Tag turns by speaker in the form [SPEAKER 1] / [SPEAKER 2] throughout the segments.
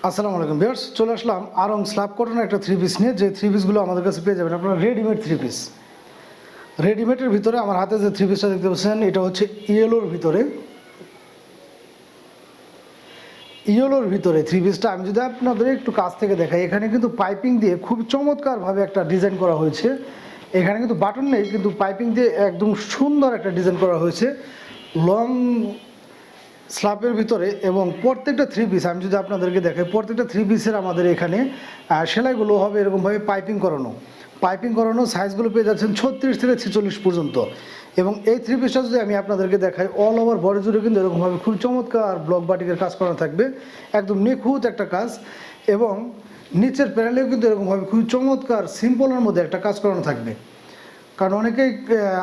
[SPEAKER 1] আসসালামু আলাইকুম ভিউয়ার্স, চলে আসলাম আরং স্ল্যাব কটনের একটা থ্রি পিস নিয়ে। যে থ্রি পিসগুলো আমাদের কাছে পেয়ে যাবেন আপনারা রেডিমেড থ্রি পিস। রেডিমেডের ভিতরে আমার হাতে যে থ্রি পিসটা দেখতে পাচ্ছেন এটা হচ্ছে ইয়েলোর ভিতরে থ্রি পিসটা। আমি যদি আপনাদের একটু কাছ থেকে দেখাই, এখানে কিন্তু পাইপিং দিয়ে খুব চমৎকারভাবে একটা ডিজাইন করা হয়েছে। এখানে কিন্তু বাটন নেই, কিন্তু পাইপিং দিয়ে একদম সুন্দর একটা ডিজাইন করা হয়েছে লং স্ল্যাবের ভিতরে। এবং প্রত্যেকটা থ্রি পিস আমি যদি আপনাদেরকে দেখাই, প্রত্যেকটা থ্রি পিসের আমাদের এখানে সেলাইগুলো হবে এরকমভাবে পাইপিং করানো সাইজগুলো পেয়ে যাচ্ছেন 36 থেকে 46 পর্যন্ত। এবং এই থ্রি পিসটা যদি আমি আপনাদেরকে দেখাই, অল ওভার বডি জুড়ে কিন্তু এরকমভাবে খুব চমৎকার ব্লক বাটিকের কাজ করানো থাকবে, একদম নিখুঁত একটা কাজ। এবং নিচের প্যানেলেও কিন্তু এরকমভাবে খুব চমৎকার সিম্পলের মধ্যে একটা কাজ করানো থাকবে। কারণ অনেকেই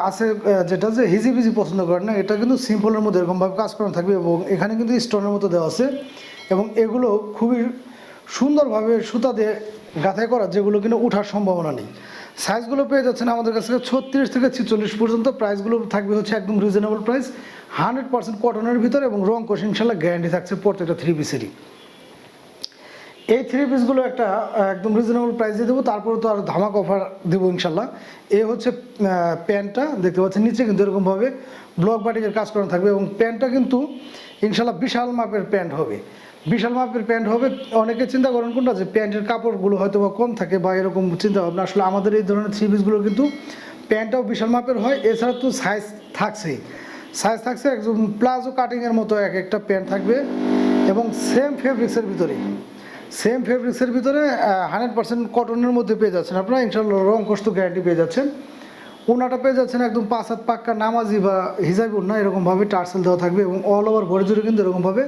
[SPEAKER 1] আছে যেটা যে হিজিবিজি পছন্দ করেন না, এটা কিন্তু সিম্পলের মধ্যে এরকমভাবে কাজ করানো থাকবে। এবং এখানে কিন্তু স্টোনের মতো দেওয়া আছে, এবং এগুলো খুবই সুন্দরভাবে সুতা দিয়ে গাঁথাই করা, যেগুলো কিন্তু ওঠার সম্ভাবনা নেই। সাইজগুলো পেয়ে যাচ্ছেন আমাদের কাছে 36 থেকে 46 পর্যন্ত। প্রাইসগুলো থাকবে হচ্ছে একদম রিজনেবল প্রাইস, 100% কটনের ভিতরে, এবং রং কোশ ইনশাল্লাহ গ্যারান্টি থাকছে প্রত্যেকটা থ্রি পিসেরই। এই থ্রি পিসগুলো একটা একদম রিজনেবল প্রাইসে দেবো, তারপরে তো আর ধামাক অফার দেবো ইনশাল্লাহ। এই হচ্ছে প্যান্টটা দেখতে পাচ্ছেন, নিচে কিন্তু এরকমভাবে ব্লক বাটিকের কাজ করানো থাকবে। এবং প্যান্টটা কিন্তু ইনশাল্লাহ বিশাল মাপের প্যান্ট হবে, বিশাল মাপের প্যান্ট হবে। অনেকে চিন্তা করেন কোনটা, যে প্যান্টের কাপড়গুলো হয়তো বা কম থাকে বা এরকম চিন্তা ভাবনা। আসলে আমাদের এই ধরনের থ্রি পিসগুলো কিন্তু প্যান্টটাও বিশাল মাপের হয়, এছাড়া তো সাইজ থাকছে একদম প্লাজো কাটিংয়ের মতো এক একটা প্যান্ট থাকবে। এবং সেম ফেব্রিক্সের ভিতরে 100% কটনের মধ্যে পেয়ে যাচ্ছেন আপনারা ইনশাল্লাহ। রং কষ্ট গ্যারান্টি পেয়ে যাচ্ছেন। ওনাটা পেয়ে যাচ্ছেন একদম 5 হাত পাক্কা নামাজি বা হিজাবি ওনা, এরকমভাবে টার্সেল দেওয়া থাকবে। এবং অল ওভার বডি জুড়ে কিন্তু এরকমভাবে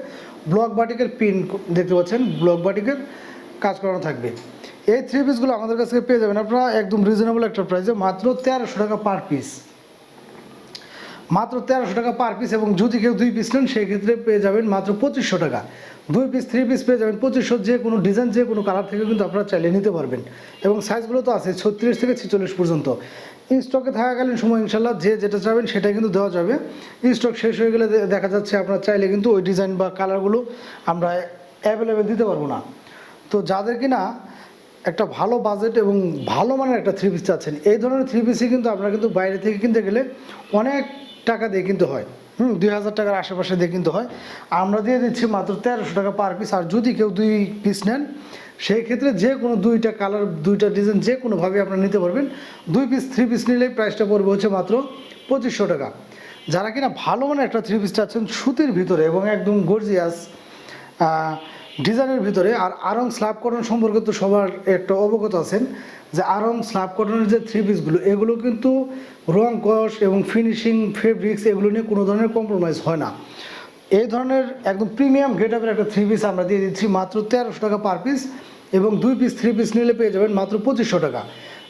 [SPEAKER 1] ব্লক বাটিকের পিন দেখতে পাচ্ছেন, ব্লক বাটিকের কাজ করানো থাকবে। এই থ্রি পিসগুলো আমাদের কাছে পেয়ে যাবেন আপনারা একদম রিজনেবল একটা প্রাইসে, মাত্র 1300 টাকা পার পিস, মাত্র 1300 টাকা পার পিস। এবং যদি কেউ 2 পিস নেন সেই ক্ষেত্রে পেয়ে যাবেন মাত্র 2500 টাকা। 2 পিস 3 পিস পেয়ে যাবেন 2500। যে কোনো ডিজাইন, যে কোনো কালার থেকে কিন্তু আপনারা চাইলে নিতে পারবেন। এবং সাইজগুলো তো আছে 36 থেকে 46 পর্যন্ত। স্টকে থাকাকালীন সময় ইনশাল্লাহ যে যেটা চাইবেন সেটাই কিন্তু দেওয়া যাবে। স্টক শেষ হয়ে গেলে দেখা যাচ্ছে আপনারা চাইলে কিন্তু ওই ডিজাইন বা কালারগুলো আমরা অ্যাভেলেবেল দিতে পারবো না। তো যাদের কিনা একটা ভালো বাজেট এবং ভালো মানের একটা থ্রি পিস চাচ্ছেন, এই ধরনের থ্রি পিসই কিন্তু আপনারা কিন্তু বাইরে থেকে কিনতে গেলে অনেক টাকা দিয়ে কিনতে হয়, 2000 টাকার আশেপাশে দিয়ে কিনতে হয়। আমরা দিয়ে দিচ্ছি মাত্র 1300 টাকা পার পিস। আর যদি কেউ 2 পিস নেন সেই ক্ষেত্রে যে কোনো 2টা কালার 2টা ডিজাইন যে কোনোভাবে আপনারা নিতে পারবেন। 2 পিস 3 পিস নিলেই প্রাইসটা পড়বে হচ্ছে মাত্র 2500 টাকা। যারা কিনা ভালো মানের একটা থ্রি পিস চাচ্ছেন সুতির ভিতরে এবং একদম গর্জিয়াস ডিজাইনের ভিতরে। আর আরং স্ল্যাব কটন সম্পর্কে তো সবার একটা অবগত আছেন, যে আরং স্ল্যাব কটনের যে থ্রি পিসগুলো, এগুলো কিন্তু রং কস এবং ফিনিশিং ফেব্রিক্স এগুলো নিয়ে কোনো ধরনের কম্প্রোমাইজ হয় না। এই ধরনের একদম প্রিমিয়াম গেটআপের একটা থ্রি পিস আমরা দিয়ে দিচ্ছি মাত্র 1300 টাকা পার পিস। এবং 2 পিস 3 পিস নিলে পেয়ে যাবেন মাত্র 2500 টাকা।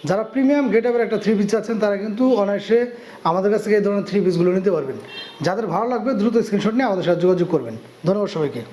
[SPEAKER 1] যারা প্রিমিয়াম গেটআপের একটা থ্রি পিস চাচ্ছেন তারা কিন্তু অনায়াসে আমাদের কাছ থেকে এই ধরনের থ্রি পিসগুলো নিতে পারবেন। যাদের ভালো লাগবে দ্রুত স্ক্রিনশট নিয়ে আমাদের সাথে যোগাযোগ করবেন। ধন্যবাদ সবাইকে।